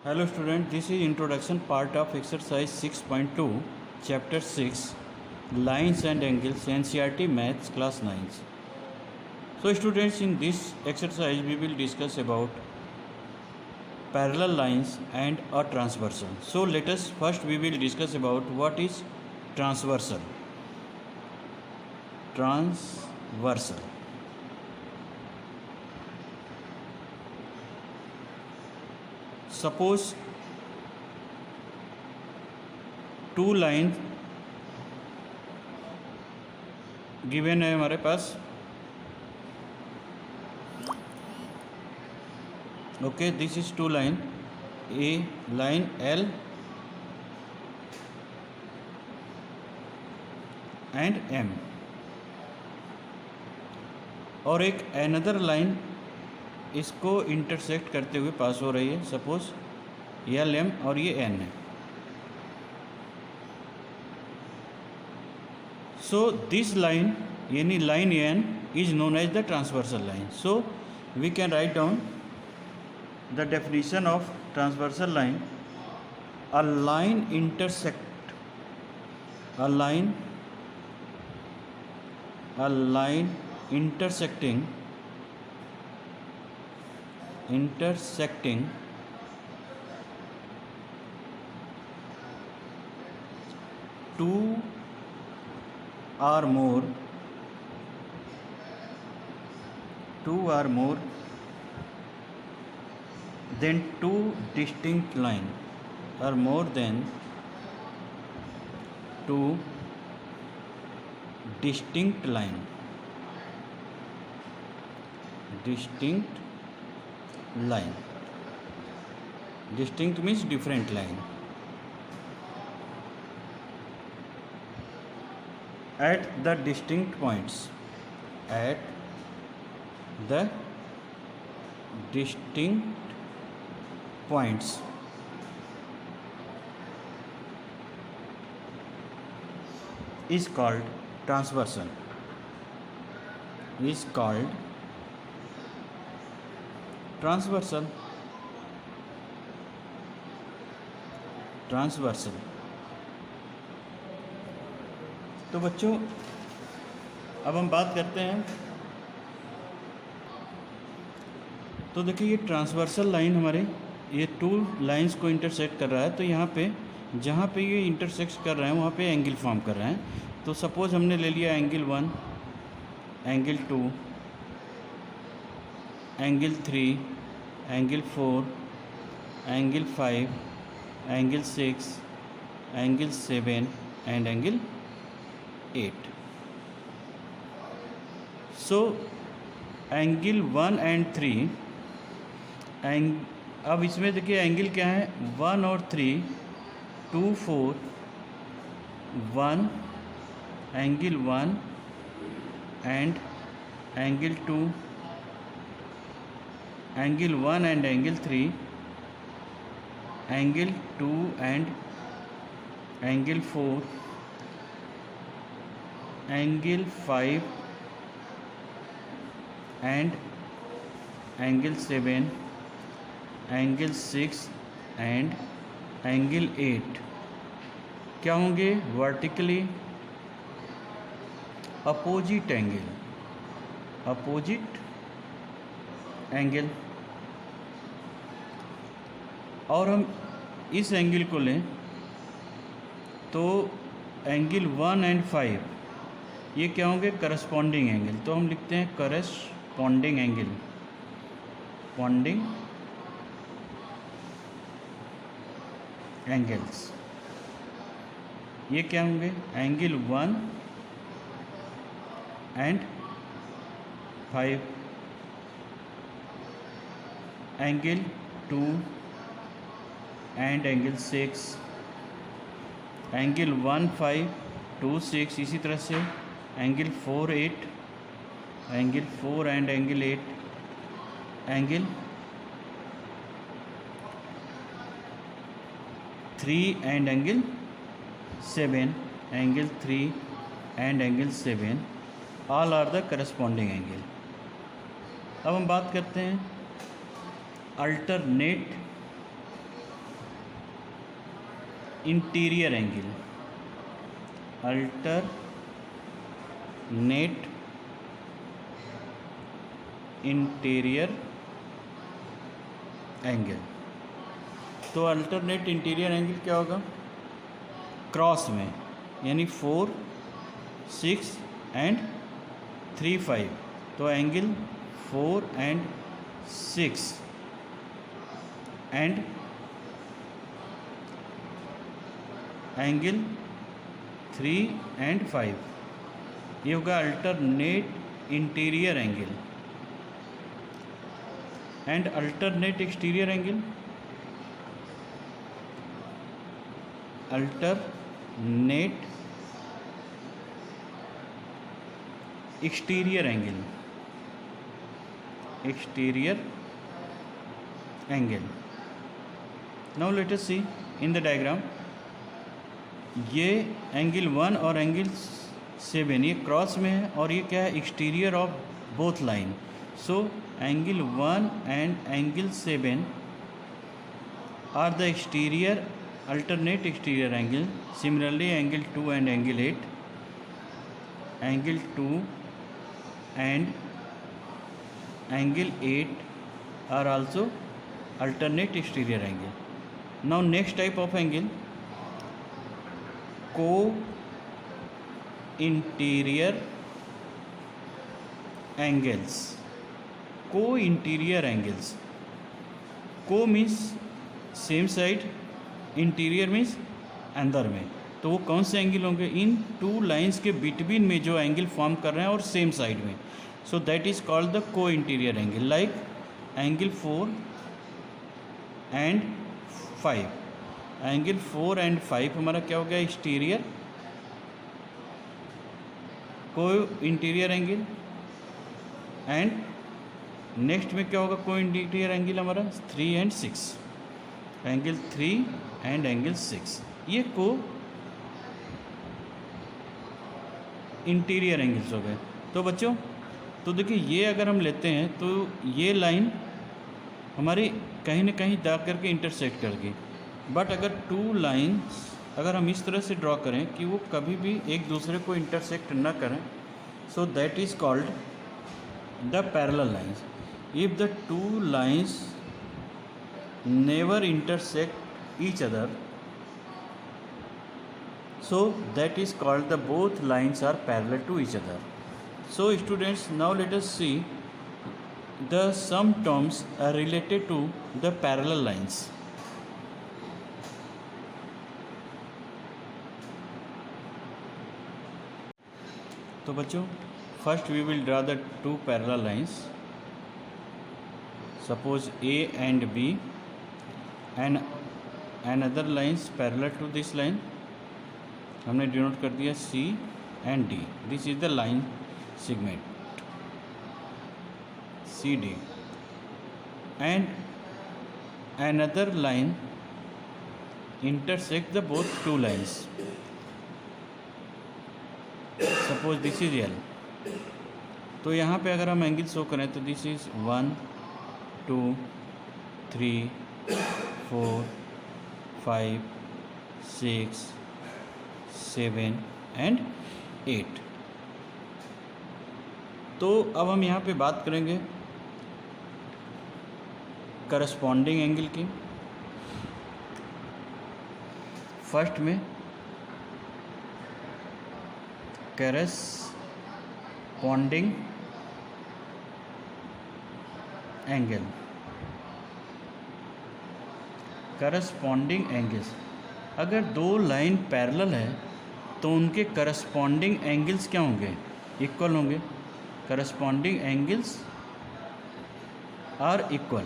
Hello student, this is introduction part of exercise 6.2 chapter 6 lines and angles NCERT maths class 9. So students, in this exercise we will discuss about parallel lines and a transversal. So let us first we will discuss about what is transversal. Transversal. Suppose two lines given है हमारे पास. Okay, this is two line, a line L and M, और एक another line इसको intersect करते हुए पास हो रही है. सपोज एल एम और ये एन है. सो दिस लाइन यानी line N is known as the transversal line. So we can write down the definition of transversal line. A line intersect a line intersecting two or more than two distinct line or more than two distinct line. Distinct means different line. At the distinct points is called transversal. तो बच्चों अब हम बात करते हैं. तो देखिए ये ट्रांसवर्सल लाइन हमारे ये टू लाइंस को इंटरसेक्ट कर रहा है. तो यहाँ पे जहाँ पे ये इंटरसेक्ट कर रहे हैं वहाँ पे एंगल फॉर्म कर रहे हैं. तो सपोज हमने ले लिया angle 1, angle 2, angle 3, angle 4, angle 5, angle 6, angle 7 and angle 8. So angle 1 and 3 अब इसमें देखिए एंगल क्या है 1 और 3, 2, 4, 1 angle 1 and angle 2, angle 1 and angle 3, angle 2 and angle 4, angle 5 and angle 7, angle 6 and angle 8 क्या होंगे वर्टिकली अपोजिट एंगल. और हम इस एंगल को लें तो एंगल 1 एंड 5 ये क्या होंगे करस्पॉन्डिंग एंगल. तो हम लिखते हैं करस्पॉन्डिंग एंगल्स. ये क्या होंगे angle 1 and 5, angle 2 and angle 6, angle 1, 5, 2, 6. इसी तरह से angle 4, 8, angle 4 and angle 8, angle 3 and angle 7, angle 3 and angle 7 all are the corresponding angle. अब हम बात करते हैं alternate interior angle, alternate interior angle. तो अल्टरनेट इंटीरियर एंगल क्या होगा? क्रॉस में, यानी 4, 6 एंड 3, 5। तो angle 4 and 6 and angle 3 and 5, ये होगा alternate interior angle. And alternate exterior angle, alternate exterior angle, exterior angle. Now let us see in the diagram. ये angle 1 और एंगल 7 ये क्रॉस में है, और ये क्या है? Exterior of both line. So angle 1 and angle 7 are the exterior alternate exterior angle. Similarly, angle 2 and angle 8, angle 2 and angle 8 are also alternate exterior angle. Now next type of angle, co-interior angles. Co-interior angles, co means same side, interior means अंदर में। तो वो कौन से angle होंगे? इन two lines के between में जो एंगल फॉर्म कर रहे हैं और सेम साइड में। So that is called the co interior angle. Like angle 4 and 5, angle 4 and 5 हमारा क्या हो गया? एक्सटीरियर को इंटीरियर एंगल। एंड नेक्स्ट में क्या होगा? को इंटीरियर एंगल हमारा 3 एंड 6, एंगल 3 एंड एंगल 6, ये को इंटीरियर एंगल्स हो गए। तो बच्चों, तो देखिए ये अगर हम लेते हैं तो ये लाइन हमारी कहीं ना कहीं जा करके इंटरसेक्ट करगी। बट अगर टू लाइंस अगर हम इस तरह से ड्रॉ करें कि वो कभी भी एक दूसरे को इंटरसेक्ट न करें, so that is called the parallel lines. If the two lines never intersect each other, so that is called the both lines are parallel to each other. So students, now let us see the some terms are related to the parallel lines. तो बच्चों, first we will draw the two parallel lines. Suppose A and B and another lines parallel to this line, हमने denote कर दिया C and D. This is the line segment CD, and another line intersect the both two lines. Suppose this is L. तो यहाँ पे अगर हम angle show करें तो दिस इज 1, 2, 3, 4, 5, 6, 7 एंड 8। तो अब हम यहाँ पे बात करेंगे करस्पॉन्डिंग एंगल की। फर्स्ट में करस्पॉन्डिंग एंगल, करस्पॉन्डिंग एंगल्स, अगर दो लाइन पैरेलल है तो उनके करस्पॉन्डिंग एंगल्स क्या होंगे? इक्वल होंगे। करस्पॉन्डिंग एंगल्स आर इक्वल,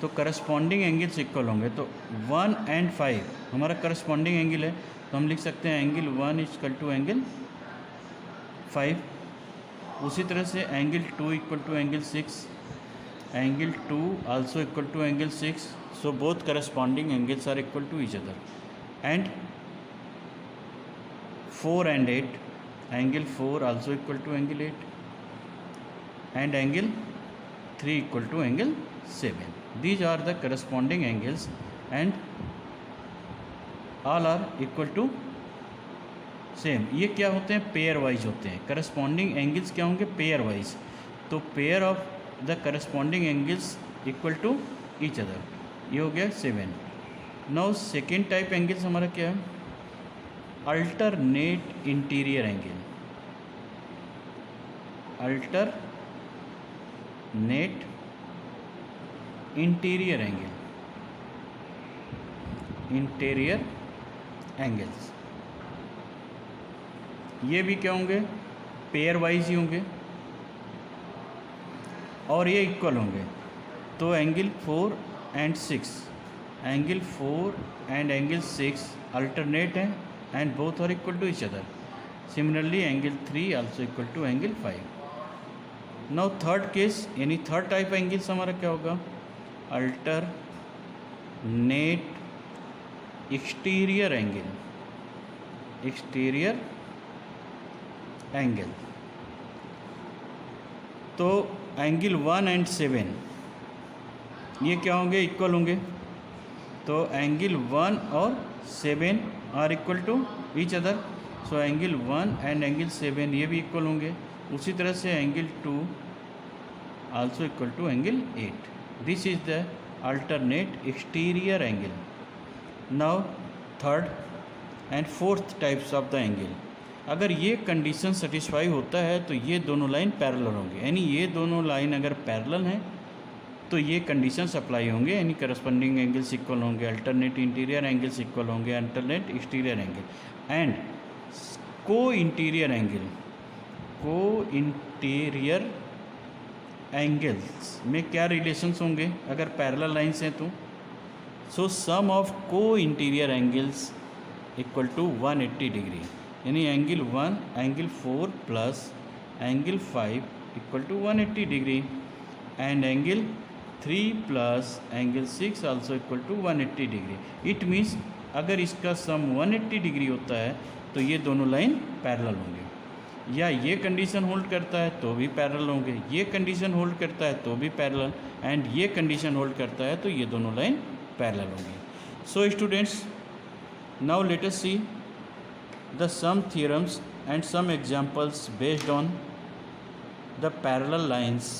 तो करस्पॉन्डिंग एंगल्स इक्वल होंगे। तो 1 and 5 हमारा करस्पॉन्डिंग एंगल है, तो हम लिख सकते हैं एंगल 1 इक्वल टू एंगल 5। उसी तरह से angle 2 equal to angle 6, angle 2 also equal to angle 6। So both corresponding angles are equal to each other. And 4 and 8, angle 4 also equal to angle 8, and angle 3 equal to angle 7. These are the corresponding angles, and all are equal to same. ये क्या होते हैं? Pair wise होते हैं। Corresponding angles क्या होंगे? Pairwise. तो pair of the corresponding angles equal to each other, ये हो गया 7। नाउ सेकेंड टाइप एंगल्स हमारा क्या है? Alternate interior angle. Alternate interior angle, interior angles, ये भी क्या होंगे? पेयर वाइज ही होंगे और ये इक्वल होंगे। तो angle 4 and 6, angle 4 and angle 6 alternate हैं and both are equal to each other. Similarly angle 3 also equal to angle 5। Now third case, यानी थर्ड टाइप एंगल्स हमारा क्या होगा? Alternate exterior angle, exterior angle. तो angle 1 and 7 ये क्या होंगे? Equal होंगे। तो एंगल 1 और 7 are equal to each other. So angle 1 and angle 7 ये भी इक्वल होंगे। उसी तरह से angle 2 also equal to angle 8। This is the alternate exterior angle. Now third and fourth types of the angle. अगर ये कंडीशन सेटिस्फाई होता है तो ये दोनों लाइन पैरेलल होंगे, यानी ये दोनों लाइन अगर पैरेलल हैं तो ये कंडीशंस अप्लाई होंगे, यानी करस्पॉन्डिंग एंगल्स इक्वल होंगे, अल्टरनेट इंटीरियर एंगल्स इक्वल होंगे, alternate exterior angle and co interior angle. Co interior angles में क्या रिलेशंस होंगे अगर पैरेलल लाइन्स हैं तो? So sum of co interior angles equal to 180 degree, यानी angle 1 angle 4 plus angle 5 equal to 180 degree and angle 3 plus angle 6 also equal to 180 degree. It means अगर इसका सम 180 degree होता है तो ये दोनों लाइन पैरेलल होंगे, या ये कंडीशन होल्ड करता है तो भी पैरेलल होंगे, ये कंडीशन होल्ड करता है तो भी पैरेलल, एंड ये कंडीशन होल्ड करता है तो ये दोनों लाइन पैरेलल होंगी। So students, now let us see the some theorems and some examples based on the parallel lines